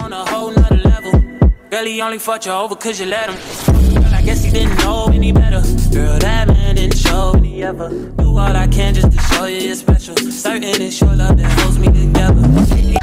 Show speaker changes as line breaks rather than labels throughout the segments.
on a whole nother level. Girl, he only fucked you over cause you let him. Girl, I guess he didn't know any better. Girl, that man didn't show any ever. Do all I can just to show you you're special. Certain it's your love that holds me together.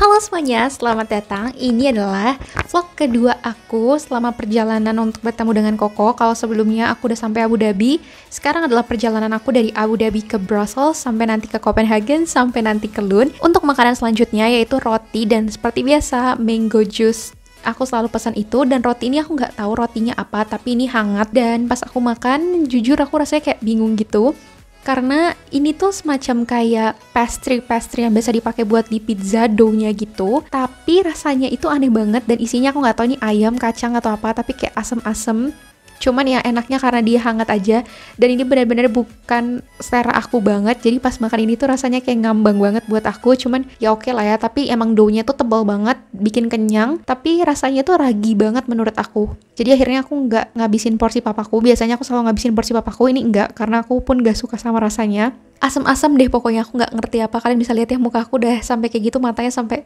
Halo semuanya, selamat datang. Ini adalah vlog kedua aku selama perjalanan untuk bertemu dengan Koko. Kalau sebelumnya aku udah sampai Abu Dhabi, sekarang adalah perjalanan aku dari Abu Dhabi ke Brussels, sampai nanti ke Copenhagen, sampai nanti ke Lund. Untuk makanan selanjutnya yaitu roti dan seperti biasa mango juice. Aku selalu pesan itu, dan roti ini aku nggak tahu rotinya apa, tapi ini hangat. Dan pas aku makan, jujur aku rasanya kayak bingung gitu. Karena ini tuh semacam kayak pastry yang biasa dipakai buat di pizza dough-nya gitu. Tapi rasanya itu aneh banget, dan isinya aku nggak tahu ini ayam, kacang atau apa, tapi kayak asem-asem. Cuman ya enaknya karena dia hangat aja. Dan ini benar-benar bukan selera aku banget. Jadi pas makan ini tuh rasanya kayak ngambang banget buat aku. Cuman ya oke lah ya. Tapi emang dough-nya tuh tebal banget, bikin kenyang. Tapi rasanya tuh ragi banget menurut aku. Jadi akhirnya aku nggak ngabisin porsi papaku. Biasanya aku selalu ngabisin porsi papaku, ini enggak. Karena aku pun nggak suka sama rasanya. Asam-asam deh pokoknya, aku nggak ngerti apa. Kalian bisa lihat ya muka aku udah sampai kayak gitu, matanya sampai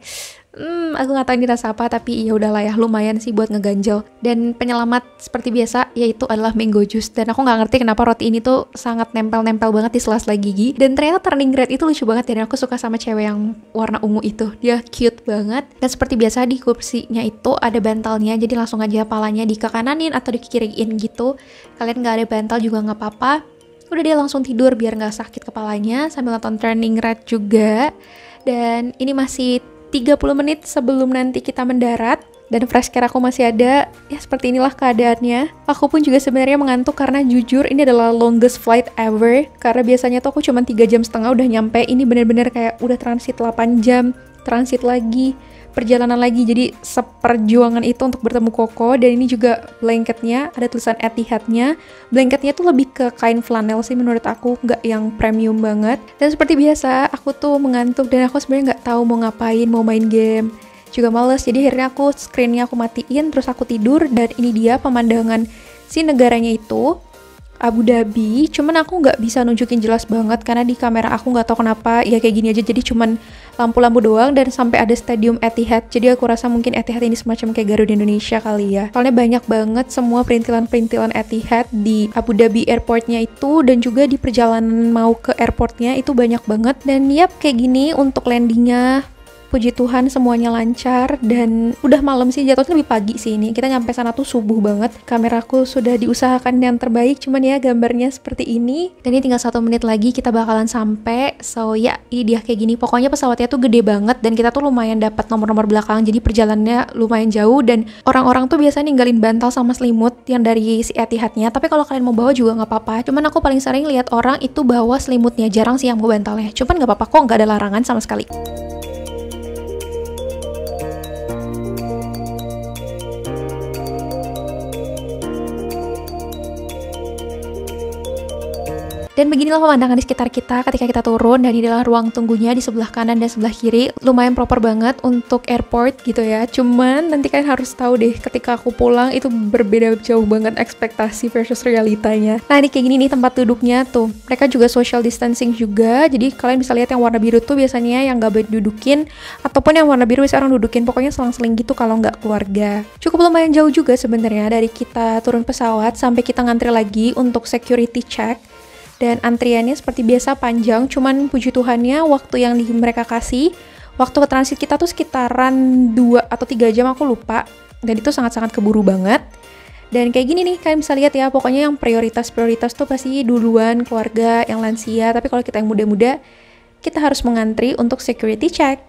aku nggak tahu ini rasa apa, tapi ya udahlah ya, lumayan sih buat ngeganjel. Dan penyelamat seperti biasa yaitu adalah mango juice. Dan aku nggak ngerti kenapa roti ini tuh sangat nempel-nempel banget di sela-sela gigi. Dan ternyata turning red itu lucu banget ya, dan aku suka sama cewek yang warna ungu itu, dia cute banget. Dan seperti biasa di kursinya itu ada bantalnya, jadi langsung aja palanya di ke kananin atau di kiriin gitu. Kalian nggak ada bantal juga nggak apa-apa. Udah dia langsung tidur biar nggak sakit kepalanya sambil nonton Turning Red juga. Dan ini masih 30 menit sebelum nanti kita mendarat. Dan fresh care aku masih ada. Ya seperti inilah keadaannya. Aku pun juga sebenarnya mengantuk karena jujur ini adalah longest flight ever. Karena biasanya tuh aku cuma 3,5 jam udah nyampe. Ini bener-bener kayak udah transit 8 jam. Transit lagi, perjalanan lagi. Jadi seperjuangan itu untuk bertemu Koko. Dan ini juga blanketnya, ada tulisan Etihadnya. Blanketnya tuh lebih ke kain flanel sih menurut aku, nggak yang premium banget. Dan seperti biasa, aku tuh mengantuk dan aku sebenarnya nggak tahu mau ngapain, mau main game juga males. Jadi akhirnya aku screennya aku matiin, terus aku tidur. Dan ini dia pemandangan si negaranya itu, Abu Dhabi. Cuman aku nggak bisa nunjukin jelas banget karena di kamera aku nggak tahu kenapa ya kayak gini aja, jadi cuman lampu-lampu doang. Dan sampai ada stadium Etihad, jadi aku rasa mungkin Etihad ini semacam kayak Garuda Indonesia kali ya, soalnya banyak banget semua perintilan-perintilan Etihad di Abu Dhabi airportnya itu, dan juga di perjalanan mau ke airportnya itu banyak banget. Dan yap, kayak gini untuk landingnya. Puji Tuhan semuanya lancar, dan udah malam sih, jatuhnya lebih pagi sih ini. Kita nyampe sana tuh subuh banget. Kameraku sudah diusahakan yang terbaik, cuman ya gambarnya seperti ini. Dan ini tinggal 1 menit lagi kita bakalan sampai. So ya, ini dia kayak gini. Pokoknya pesawatnya tuh gede banget, dan kita tuh lumayan dapat nomor-nomor belakang. Jadi perjalanannya lumayan jauh, dan orang-orang tuh biasa ninggalin bantal sama selimut yang dari si Etihadnya. Tapi kalau kalian mau bawa juga nggak apa-apa. Cuman aku paling sering lihat orang itu bawa selimutnya, jarang sih yang bawa bantalnya. Cuman nggak apa-apa kok, nggak ada larangan sama sekali. Dan beginilah pemandangan di sekitar kita ketika kita turun. Dan ini adalah ruang tunggunya di sebelah kanan dan sebelah kiri. Lumayan proper banget untuk airport gitu ya. Cuman nanti kalian harus tahu deh, ketika aku pulang itu berbeda jauh banget ekspektasi versus realitanya. Nah ini kayak gini nih tempat duduknya tuh. Mereka juga social distancing juga. Jadi kalian bisa lihat yang warna biru tuh biasanya yang gak boleh dudukin. Ataupun yang warna biru bisa orang dudukin. Pokoknya selang-seling gitu kalau nggak keluarga. Cukup lumayan jauh juga sebenarnya dari kita turun pesawat sampai kita ngantri lagi untuk security check. Dan antriannya seperti biasa panjang, cuman puji Tuhannya waktu yang mereka kasih, waktu ke transit kita tuh sekitaran 2 atau 3 jam, aku lupa. Dan itu sangat-sangat keburu banget. Dan kayak gini nih, kalian bisa lihat ya, pokoknya yang prioritas tuh pasti duluan keluarga, yang lansia. Tapi kalau kita yang muda-muda, kita harus mengantri untuk security check.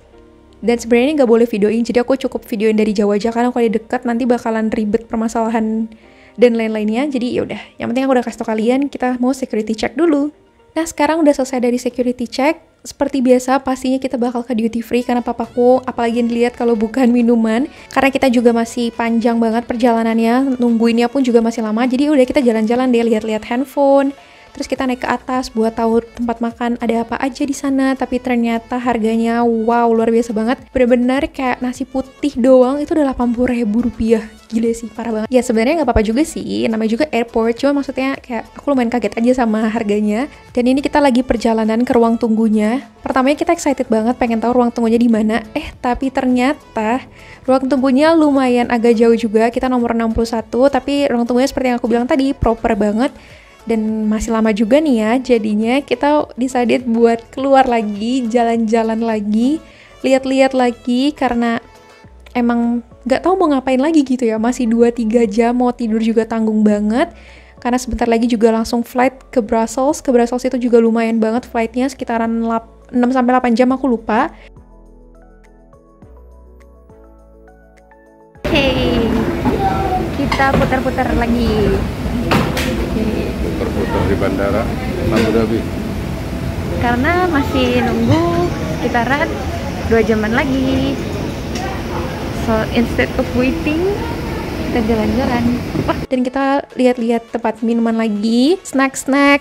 Dan sebenarnya ini nggak boleh videoin, jadi aku cukup videoin dari jauh aja, karena kalau deket nanti bakalan ribet permasalahan dan lain-lainnya. Jadi yaudah, yang penting aku udah kasih tau kalian, kita mau security check dulu. Nah sekarang udah selesai dari security check. Seperti biasa pastinya kita bakal ke duty free, karena papaku apalagi yang dilihat kalau bukan minuman. Karena kita juga masih panjang banget perjalanannya, nungguinnya pun juga masih lama. Jadi udah kita jalan-jalan deh, lihat-lihat handphone. Terus kita naik ke atas buat tahu tempat makan ada apa aja di sana, tapi ternyata harganya wow, luar biasa banget. Bener-bener kayak nasi putih doang itu udah 80.000 rupiah. Gila sih, parah banget. Ya sebenarnya nggak apa-apa juga sih, namanya juga airport. Cuma maksudnya kayak aku lumayan kaget aja sama harganya. Dan ini kita lagi perjalanan ke ruang tunggunya. Pertamanya kita excited banget pengen tahu ruang tunggunya di mana. Tapi ternyata ruang tunggunya lumayan agak jauh juga. Kita nomor 61, tapi ruang tunggunya seperti yang aku bilang tadi, proper banget. Dan masih lama juga nih ya, jadinya kita decided buat keluar lagi, jalan-jalan lagi, lihat-lihat lagi, karena emang gak tahu mau ngapain lagi gitu ya. Masih 2-3 jam, mau tidur juga tanggung banget. Karena sebentar lagi juga langsung flight ke Brussels. Ke Brussels itu juga lumayan banget flightnya, sekitaran 6-8 jam aku lupa. Hey, kita putar-putar lagi.
Putar-putar di bandara Abu Dhabi.
Karena masih nunggu sekitaran 2 jaman lagi. So instead of waiting, kita jalan-jalan. Wah, dan kita lihat-lihat tempat minuman lagi, snack-snack.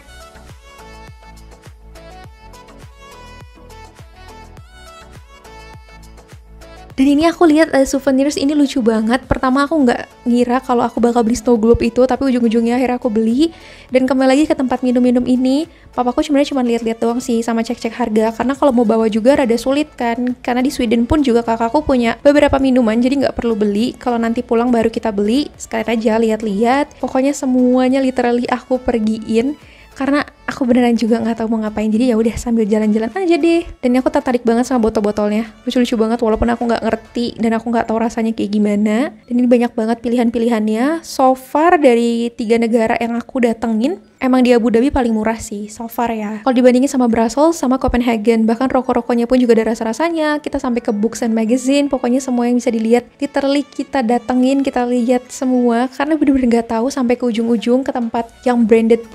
Dan ini aku lihat souvenirs ini lucu banget. Pertama aku nggak ngira kalau aku bakal beli snow globe itu, tapi ujung-ujungnya akhirnya aku beli. Dan kembali lagi ke tempat minum-minum ini, papaku sebenarnya cuma lihat-lihat doang sih sama cek-cek harga. Karena kalau mau bawa juga rada sulit kan. Karena di Sweden pun juga kakakku punya beberapa minuman, jadi nggak perlu beli. Kalau nanti pulang baru kita beli. Sekalian aja lihat-lihat. Pokoknya semuanya literally aku pergiin. Karena aku beneran juga nggak tahu mau ngapain, jadi ya udah sambil jalan-jalan aja deh. Dan aku tertarik banget sama botol-botolnya, lucu-lucu banget walaupun aku nggak ngerti dan aku nggak tahu rasanya kayak gimana. Dan ini banyak banget pilihan-pilihannya. So far dari 3 negara yang aku datengin, emang di Abu Dhabi paling murah sih so far ya. Kalau dibandingin sama Brussels sama Copenhagen, bahkan rokok-rokoknya pun juga ada rasa-rasanya. Kita sampai ke Books and Magazine, pokoknya semua yang bisa dilihat literally kita datengin, kita lihat semua. Karena bener-bener nggak tahu sampai ke ujung-ujung, ke tempat yang branded,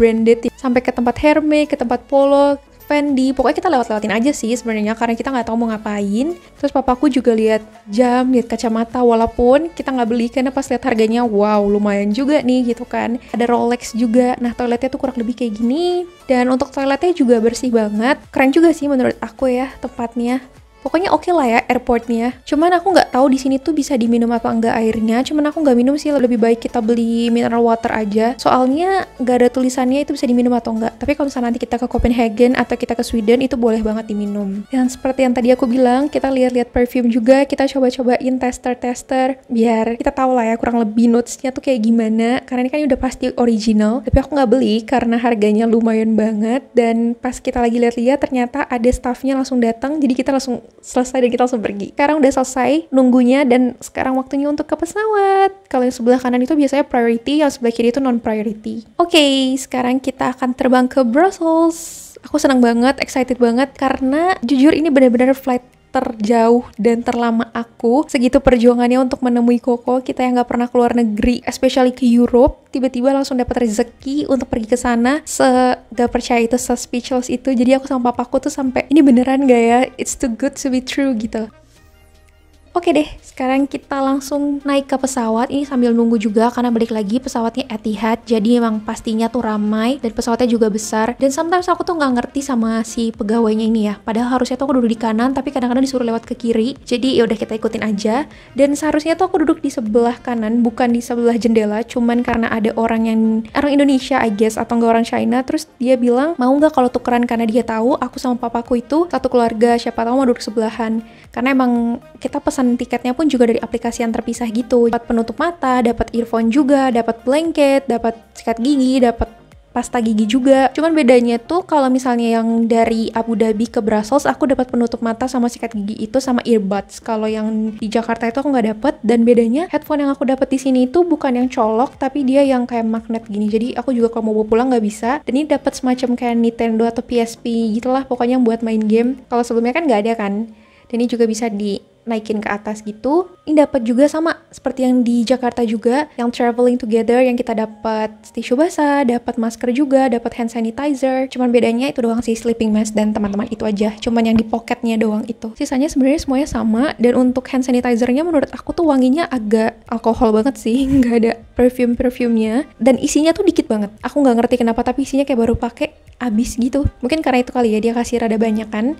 sampai ke tempat Hermes, ke tempat Polo, Fendi. Pokoknya kita lewat-lewatin aja sih sebenarnya karena kita nggak tahu mau ngapain. Terus papaku juga lihat jam, lihat kacamata, walaupun kita nggak beli karena pas lihat harganya wow lumayan juga nih gitu kan. Ada Rolex juga. Nah toiletnya tuh kurang lebih kayak gini. Dan untuk toiletnya juga bersih banget. Keren juga sih menurut aku ya tempatnya. Pokoknya oke lah ya airportnya. Cuman aku nggak tahu di sini tuh bisa diminum apa enggak airnya. Cuman aku nggak minum sih, lebih baik kita beli mineral water aja. Soalnya nggak ada tulisannya itu bisa diminum atau enggak. Tapi kalau misalnya nanti kita ke Copenhagen atau kita ke Sweden itu boleh banget diminum. Dan seperti yang tadi aku bilang, kita lihat-lihat perfume juga. Kita coba-cobain tester-tester biar kita tahu lah ya kurang lebih notesnya tuh kayak gimana. Karena ini kan udah pasti original. Tapi aku nggak beli karena harganya lumayan banget. Dan pas kita lagi lihat-lihat ternyata ada staffnya langsung datang. Jadi kita langsung selesai dan kita langsung pergi. Sekarang udah selesai nunggunya dan sekarang waktunya untuk ke pesawat. Kalau yang sebelah kanan itu biasanya priority, yang sebelah kiri itu non-priority. Oke, sekarang kita akan terbang ke Brussels. Aku senang banget, excited banget karena jujur ini benar-benar flight terjauh dan terlama aku. Segitu perjuangannya untuk menemui Koko, kita yang gak pernah keluar negeri, especially ke Europe, tiba-tiba langsung dapat rezeki untuk pergi ke sana. Gak percaya itu, speechless itu. Jadi aku sama papaku tuh sampai ini beneran gak ya? It's too good to be true gitu. Oke deh, sekarang kita langsung naik ke pesawat. Ini sambil nunggu juga karena balik lagi pesawatnya Etihad. Jadi emang pastinya tuh ramai dan pesawatnya juga besar. Dan sometimes aku tuh nggak ngerti sama si pegawainya ini ya. Padahal harusnya tuh aku duduk di kanan, tapi kadang-kadang disuruh lewat ke kiri. Jadi ya udah kita ikutin aja. Dan seharusnya tuh aku duduk di sebelah kanan, bukan di sebelah jendela. Cuman karena ada orang Indonesia, I guess, atau nggak orang China. Terus dia bilang mau nggak kalau tukeran karena dia tahu aku sama papaku itu satu keluarga. Siapa tahu mau duduk sebelahan. Karena emang kita pesan tiketnya pun juga dari aplikasi yang terpisah gitu. Dapat penutup mata, dapat earphone juga, dapat blanket, dapat sikat gigi, dapat pasta gigi juga. Cuman bedanya tuh kalau misalnya yang dari Abu Dhabi ke Brussels aku dapat penutup mata sama sikat gigi itu sama earbuds. Kalau yang di Jakarta itu aku nggak dapet. Dan bedanya headphone yang aku dapat di sini itu bukan yang colok tapi dia yang kayak magnet gini. Jadi aku juga kalau mau bawa pulang nggak bisa. Dan ini dapat semacam kayak Nintendo atau PSP gitulah pokoknya buat main game. Kalau sebelumnya kan nggak ada kan. Dan ini juga bisa naikin ke atas gitu. Ini dapat juga sama seperti yang di Jakarta juga, yang traveling together, yang kita dapat tisu basah, dapat masker juga, dapat hand sanitizer. Cuman bedanya itu doang sih, sleeping mask dan teman-teman itu aja. Cuman yang di pocketnya doang itu. Sisanya sebenarnya semuanya sama. Dan untuk hand sanitizernya menurut aku tuh wanginya agak alkohol banget sih, nggak ada perfume-perfumenya. Dan isinya tuh dikit banget. Aku nggak ngerti kenapa, tapi isinya kayak baru pakai abis gitu. Mungkin karena itu kali ya, dia kasih rada banyak kan.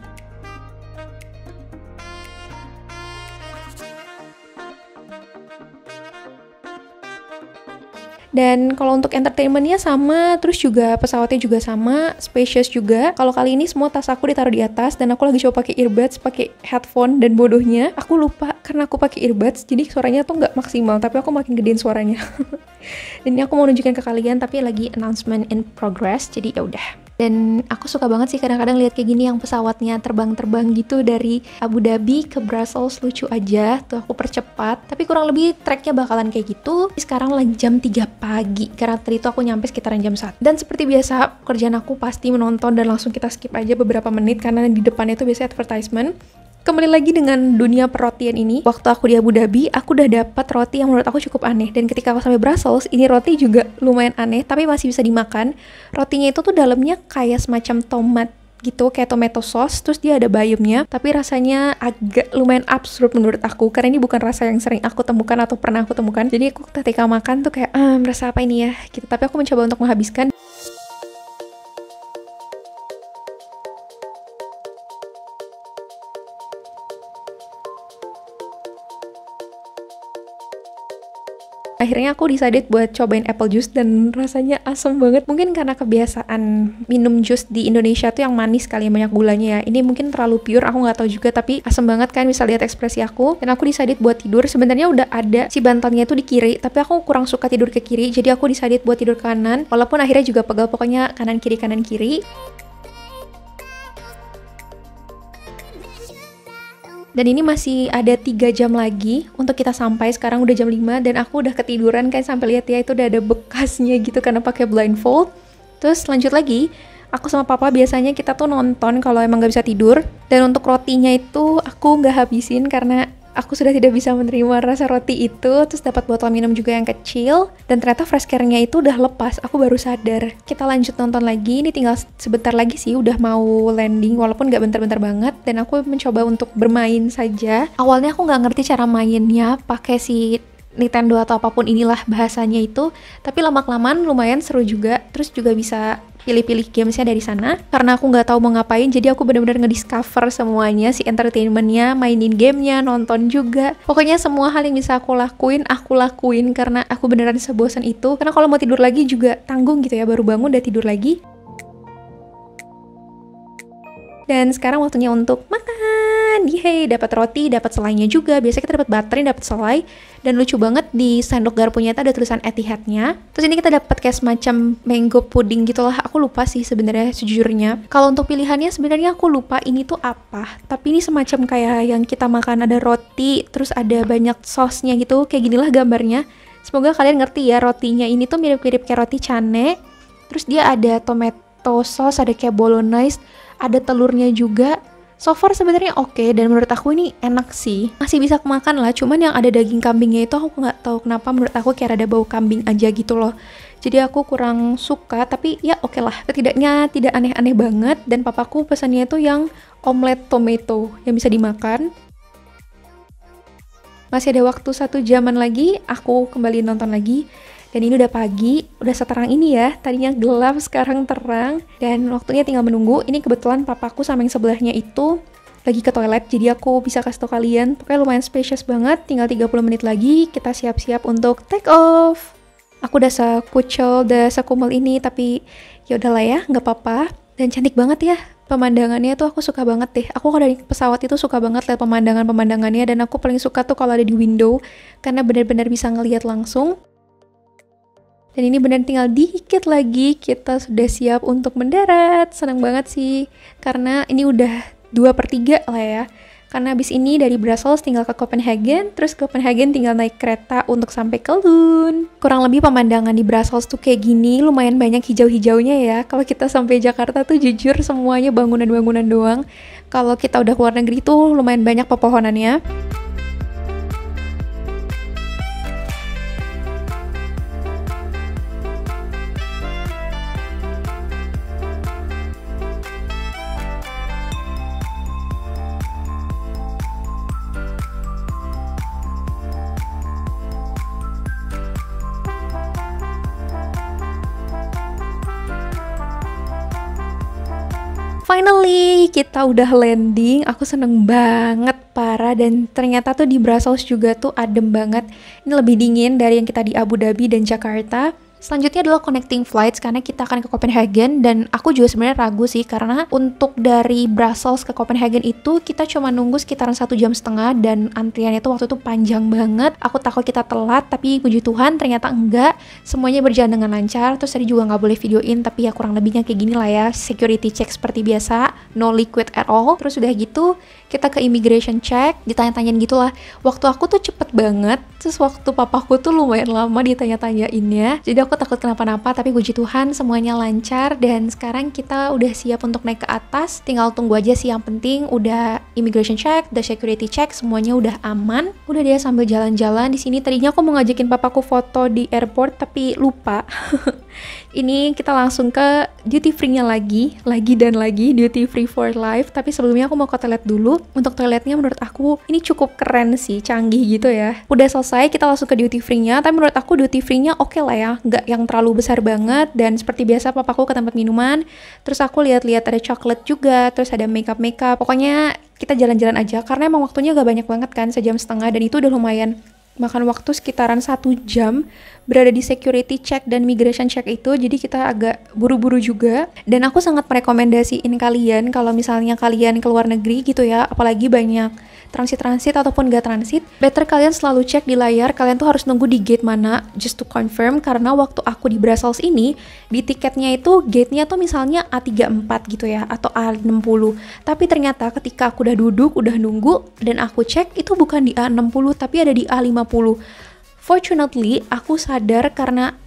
Dan kalau untuk entertainmentnya sama, terus juga pesawatnya juga sama, spacious juga. Kalau kali ini semua tas aku ditaruh di atas dan aku lagi coba pakai earbuds, pakai headphone, dan bodohnya aku lupa karena aku pakai earbuds, jadi suaranya tuh nggak maksimal, tapi aku makin gedein suaranya. Dan ini aku mau nunjukin ke kalian, tapi lagi announcement in progress, jadi ya udah. Dan aku suka banget sih kadang-kadang lihat kayak gini yang pesawatnya terbang-terbang gitu dari Abu Dhabi ke Brussels, lucu aja. Tuh aku percepat, tapi kurang lebih tracknya bakalan kayak gitu. Sekarang lagi jam 3 pagi, karena tadi itu aku nyampe sekitaran jam 1. Dan seperti biasa, pekerjaan aku pasti menonton dan langsung kita skip aja beberapa menit, karena di depannya itu biasanya advertisement. Kembali lagi dengan dunia perrotian ini. Waktu aku di Abu Dhabi, aku udah dapat roti yang menurut aku cukup aneh. Dan ketika aku sampai Brussels, ini roti juga lumayan aneh, tapi masih bisa dimakan. Rotinya itu tuh dalamnya kayak semacam tomat gitu, kayak tomato sauce, terus dia ada bayamnya, tapi rasanya agak lumayan absurd menurut aku, karena ini bukan rasa yang sering aku temukan atau pernah aku temukan. Jadi aku ketika makan tuh kayak, rasa apa ini ya? Gitu. Tapi aku mencoba untuk menghabiskan. Akhirnya aku decided buat cobain apple juice dan rasanya asam banget. Mungkin karena kebiasaan minum jus di Indonesia tuh yang manis kali, banyak gulanya ya. Ini mungkin terlalu pure, aku nggak tahu juga, tapi asam banget kan, bisa lihat ekspresi aku. Dan aku decided buat tidur. Sebenarnya udah ada si bantalnya tuh di kiri, tapi aku kurang suka tidur ke kiri, jadi aku decided buat tidur ke kanan. Walaupun akhirnya juga pegal, pokoknya kanan kiri kanan kiri. Dan ini masih ada 3 jam lagi untuk kita sampai. Sekarang udah jam 5 dan aku udah ketiduran kan, sampai lihat ya itu udah ada bekasnya gitu karena pakai blindfold. Terus lanjut lagi, aku sama papa biasanya kita tuh nonton kalau emang gak bisa tidur. Dan untuk rotinya itu aku nggak habisin karena aku sudah tidak bisa menerima rasa roti itu. Terus dapat botol minum juga yang kecil. Dan ternyata fresh care-nya itu udah lepas, aku baru sadar. Kita lanjut nonton lagi, ini tinggal sebentar lagi sih udah mau landing, walaupun gak bentar-bentar banget. Dan aku mencoba untuk bermain saja. Awalnya aku gak ngerti cara mainnya pakai si Nintendo atau apapun inilah bahasanya itu, tapi lama-kelamaan lumayan seru juga. Terus juga bisa pilih-pilih gamesnya dari sana. Karena aku nggak tahu mau ngapain, jadi aku benar-benar ngediscover semuanya, si entertainmentnya, mainin gamenya, nonton juga. Pokoknya semua hal yang bisa aku lakuin karena aku beneran sebosan itu. Karena kalau mau tidur lagi juga tanggung gitu ya, baru bangun udah tidur lagi. Dan sekarang waktunya untuk makan. Yeay, dapat roti, dapat selainya juga. Biasanya kita dapat butter, dapat selai. Dan lucu banget di sendok garpunya itu ada tulisan Etihadnya. Terus ini kita dapat kayak semacam mango pudding gitulah. Aku lupa sih sebenarnya sejujurnya. Kalau untuk pilihannya sebenarnya aku lupa ini tuh apa. Tapi ini semacam kayak yang kita makan, ada roti, terus ada banyak sausnya gitu. Kayak ginilah gambarnya. Semoga kalian ngerti ya, rotinya ini tuh mirip-mirip kayak roti cane. Terus dia ada tomato sauce, ada kayak bolognese, ada telurnya juga. So far sebenarnya oke, dan menurut aku ini enak sih. Masih bisa kemakan lah, cuman yang ada daging kambingnya itu aku nggak tahu kenapa menurut aku kayak ada bau kambing aja gitu loh. Jadi aku kurang suka, tapi ya oke lah. Setidaknya tidak aneh-aneh banget, dan papaku pesannya itu yang omelet tomato yang bisa dimakan. Masih ada waktu 1 jaman lagi, aku kembali nonton lagi. Dan ini udah pagi, udah seterang ini ya. Tadinya gelap, sekarang terang. Dan waktunya tinggal menunggu. Ini kebetulan papaku sama yang sebelahnya itu lagi ke toilet, jadi aku bisa kasih tau kalian. Pokoknya lumayan spacious banget. Tinggal 30 menit lagi, kita siap-siap untuk take off. Aku udah sekucel, udah sekumel ini, tapi ya udahlah ya, nggak apa-apa. Dan cantik banget ya. Pemandangannya tuh aku suka banget deh. Aku kalau dari pesawat itu suka banget lihat pemandangan-pemandangannya. Dan aku paling suka tuh kalau ada di window, karena benar-benar bisa ngelihat langsung. Dan ini benar tinggal dikit lagi kita sudah siap untuk mendarat. Senang banget sih, karena ini udah 2/3 lah ya. Karena abis ini dari Brussels tinggal ke Copenhagen, terus Copenhagen tinggal naik kereta untuk sampai ke Lund. Kurang lebih pemandangan di Brussels tuh kayak gini, lumayan banyak hijau-hijaunya ya. Kalau kita sampai Jakarta tuh jujur semuanya bangunan-bangunan doang. Kalau kita udah keluar negeri tuh lumayan banyak pepohonannya. Finally, kita udah landing. Aku seneng banget, parah. Dan ternyata tuh di Brussels juga tuh adem banget. Ini lebih dingin dari yang kita di Abu Dhabi dan Jakarta. Selanjutnya adalah connecting flights karena kita akan ke Copenhagen, dan aku juga sebenarnya ragu sih karena untuk dari Brussels ke Copenhagen itu kita cuma nunggu sekitaran 1,5 jam dan antriannya tuh waktu itu panjang banget. Aku takut kita telat, tapi puji Tuhan ternyata enggak, semuanya berjalan dengan lancar. Terus tadi juga nggak boleh videoin, tapi ya kurang lebihnya kayak gini lah ya, security check seperti biasa, no liquid at all. Terus udah gitu kita ke immigration check, ditanya-tanyain gitulah. Waktu aku tuh cepet banget, terus waktu papaku tuh lumayan lama ditanya-tanyainnya. Jadi aku takut kenapa-napa, tapi puji Tuhan semuanya lancar. Dan sekarang kita udah siap untuk naik ke atas, tinggal tunggu aja sih. Yang penting udah immigration check, udah security check, semuanya udah aman. Udah dia sambil jalan-jalan di sini. Tadinya aku mau ngajakin papaku foto di airport, tapi lupa. Ini kita langsung ke duty free-nya lagi dan lagi, duty free for life. Tapi sebelumnya aku mau ke toilet dulu. Untuk toiletnya menurut aku ini cukup keren sih, canggih gitu ya. Udah selesai, kita langsung ke duty free-nya. Tapi menurut aku duty free-nya oke lah ya, nggak yang terlalu besar banget. Dan seperti biasa papaku ke tempat minuman. Terus aku lihat-lihat ada coklat juga, terus ada makeup. Pokoknya kita jalan-jalan aja karena emang waktunya gak banyak banget kan, 1,5 jam, dan itu udah lumayan makan waktu sekitaran 1 jam berada di security check dan migration check itu. Jadi kita agak buru-buru juga. Dan aku sangat merekomendasiin kalian kalau misalnya kalian ke luar negeri gitu ya, apalagi banyak transit ataupun gak transit, better kalian selalu cek di layar kalian tuh harus nunggu di gate mana, just to confirm. Karena waktu aku di Brussels ini, di tiketnya itu gate-nya tuh misalnya A34 gitu ya, atau A60, tapi ternyata ketika aku udah duduk, udah nunggu, dan aku cek itu bukan di A60 tapi ada di A50. Fortunately aku sadar, karena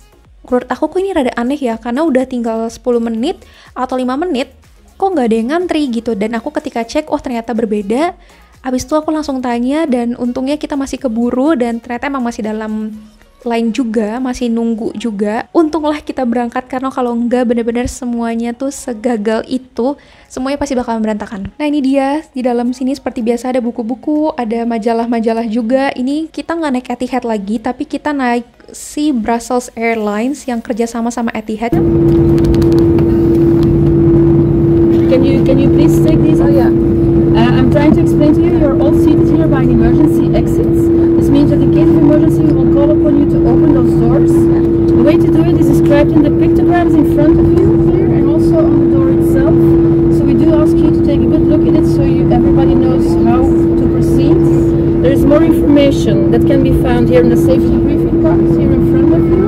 menurut aku kok ini rada aneh ya, karena udah tinggal 10 menit atau 5 menit kok nggak ada yang ngantri gitu. Dan aku ketika cek, oh ternyata berbeda. Abis itu aku langsung tanya, dan untungnya kita masih keburu dan ternyata emang masih dalam line juga, masih nunggu juga. Untunglah kita berangkat, karena kalau enggak bener-bener semuanya tuh segagal itu, semuanya pasti bakal berantakan. Nah ini dia, di dalam sini seperti biasa ada buku-buku, ada majalah-majalah juga. Ini kita nggak naik Etihad lagi, tapi kita naik si Brussels Airlines yang kerja sama Etihad.
Can you please take these? Oh yeah. I'm trying to explain to you, you're all seated here by an emergency exits. This means that in case of emergency, we will call upon you to open those doors. The way to do it is described in the pictograms in front of you here and also on the door itself. So we do ask you to take a good look at it so everybody knows how to proceed. There is more information that can be found here in the safety briefing box here in front of you.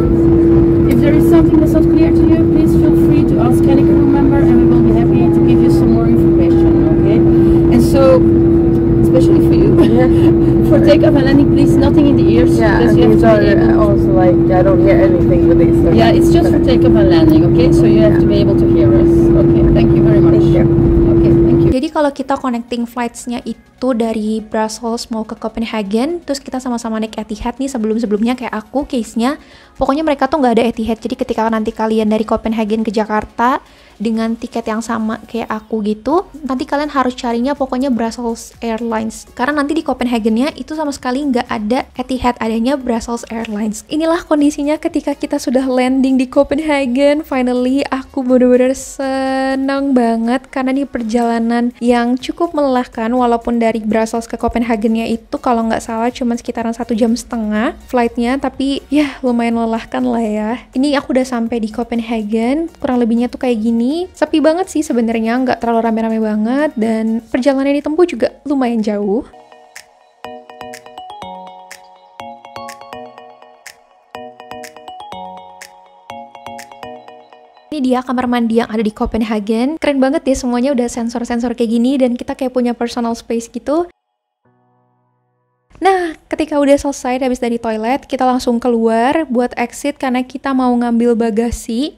If there is something that's not clear to you, please feel free to ask any crew member and we will be happy to give you some more information, okay? And so, especially for you, for takeoff and landing, please nothing in the ears.
Yeah,
because
and
you have
these
to
are
be able to,
also like, I don't hear anything with these.
yeah, it's just for takeoff and landing, okay? So you have to be able to hear us. Okay, thank you very much.
Thank you.
Okay, thank you.
Jadi kalau kita connecting flights-nya itu dari Brussels mau ke Copenhagen, terus kita sama-sama naik Etihad nih, sebelum-sebelumnya kayak aku case-nya, pokoknya mereka tuh nggak ada Etihad. Jadi ketika nanti kalian dari Copenhagen ke Jakarta dengan tiket yang sama kayak aku gitu, nanti kalian harus carinya pokoknya Brussels Airlines, karena nanti di Copenhagen-nya itu sama sekali nggak ada Etihad, adanya Brussels Airlines. Inilah kondisinya ketika kita sudah landing di Copenhagen. Finally, aku bener-bener senang banget karena ini perjalanan yang cukup melelahkan, walaupun dari Brussels ke Copenhagen-nya itu kalau nggak salah cuma sekitaran 1,5 jam flightnya, tapi ya lumayan melelahkan lah ya. Ini aku udah sampai di Copenhagen, kurang lebihnya tuh kayak gini. Sepi banget sih sebenarnya, nggak terlalu rame-rame banget, dan perjalanan yang ditempuh juga lumayan jauh. Ini dia kamar mandi yang ada di Copenhagen. Keren banget ya, semuanya udah sensor-sensor kayak gini, dan kita kayak punya personal space gitu. ketika udah selesai habis dari toilet, kita langsung keluar buat exit karena kita mau ngambil bagasi.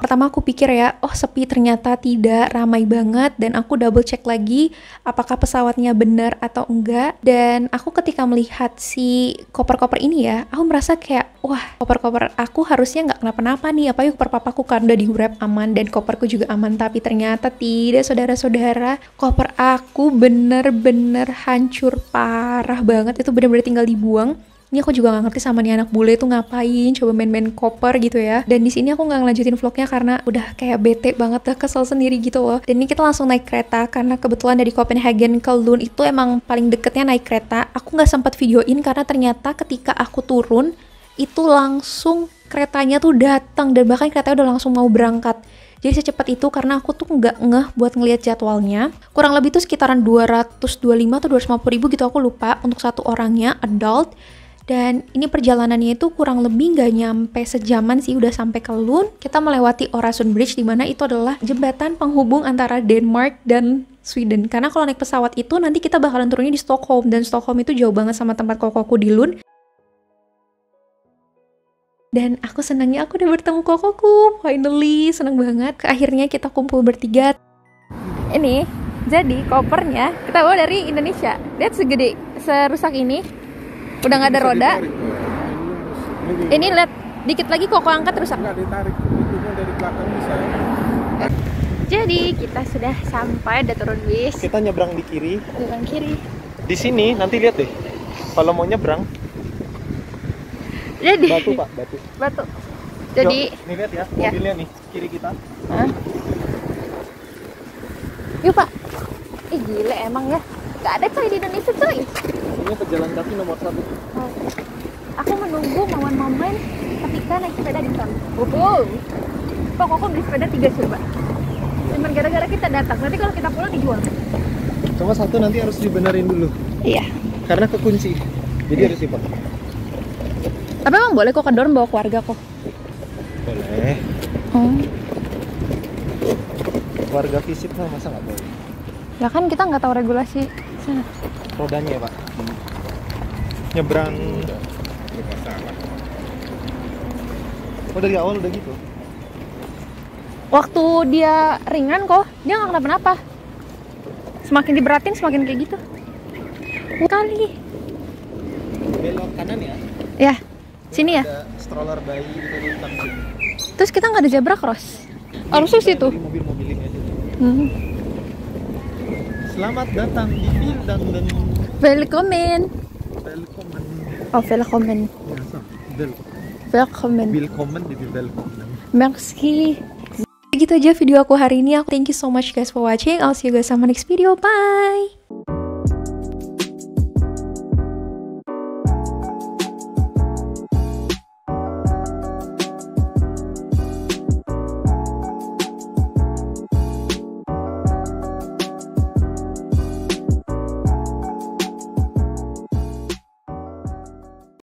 Pertama aku pikir ya, oh sepi, ternyata tidak, ramai banget. Dan aku double check lagi apakah pesawatnya benar atau enggak. Dan aku ketika melihat si koper-koper ini ya, aku merasa kayak, wah, koper-koper aku harusnya nggak kenapa-napa nih, apalagi koper papaku kan udah di wrap aman dan koperku juga aman. Tapi ternyata tidak, saudara-saudara, koper aku bener-bener hancur parah banget. Itu bener-bener tinggal dibuang. Ini aku juga gak ngerti sama nih anak bule tuh ngapain coba main-main koper gitu ya. Dan di sini aku nggak ngelanjutin vlognya karena udah kayak bete banget, udah kesel sendiri gitu loh. Dan ini kita langsung naik kereta karena kebetulan dari Copenhagen ke Lund itu emang paling deketnya naik kereta. Aku nggak sempat videoin karena ternyata ketika aku turun itu langsung keretanya tuh datang dan bahkan keretanya udah langsung mau berangkat. Jadi secepat itu karena aku tuh nggak ngeh buat ngelihat jadwalnya. Kurang lebih tuh sekitaran 225 atau 250 ribu gitu, aku lupa, untuk satu orangnya adult. Dan ini perjalanannya itu kurang lebih nggak nyampe sejaman sih, udah sampai ke Lund. Kita melewati Øresund Bridge, dimana itu adalah jembatan penghubung antara Denmark dan Sweden. Karena kalau naik pesawat itu nanti kita bakalan turunnya di Stockholm, dan Stockholm itu jauh banget sama tempat kokoku di Lund. Dan aku senangnya aku udah bertemu kokoku, finally, seneng banget. Akhirnya kita kumpul bertiga. Ini jadi kopernya kita bawa dari Indonesia. Lihat segede, serusak ini. Udah nggak ada roda. Ini lihat dikit lagi koko angkat rusak.
Nggak ditarik, pintunya dari belakang bisa.
Jadi kita sudah sampai, udah turun bis.
Kita nyebrang di kiri.
Nyebrang kiri.
Di sini nanti lihat deh. Kalau mau nyebrang.
Jadi
Batu Pak, batu.
batu. Jadi
Yuk, nih lihat ya, mobilnya nih kiri kita.
Yuk Pak. Ih gile emang ya. Gak ada coy di Indonesia coy.
Ini pejalan kaki nomor 1.
Oh. Aku menunggu momen-momen ketika naik sepeda di sana. Kok kok beli sepeda 3 coba. Cuman gara-gara kita datang. Nanti kalau kita pulang dijual.
Cuma satu nanti harus dibenerin dulu.
Iya.
Karena kekunci. Jadi harus dipakai.
Tapi emang boleh kok kedorong bawa keluarga kok.
Boleh. Warga visit mah masa nggak boleh?
Ya kan kita nggak tahu regulasi sana.
Rodanya ya Pak. Nyebrang. Oh dari awal udah gitu.
Waktu dia ringan kok, dia nggak kenapa-napa. Semakin diberatin semakin kayak gitu. Kali.
Belok kanan ya.
Ya, sini ya.
Ada stroller bayi gitu di samping.
Terus kita nggak ada zebra cross. Harusnya situ.
Mobil-mobil ini aja.
Selamat datang di Vildanden.
Welcome.
Velkommen.
Oh, welcome.
Ja, så.
Welcome.
Willkommen di Velkommen.
Merci. Gitu aja video aku hari ini. Thank you so much guys for watching. I'll see you guys on my next video. Bye.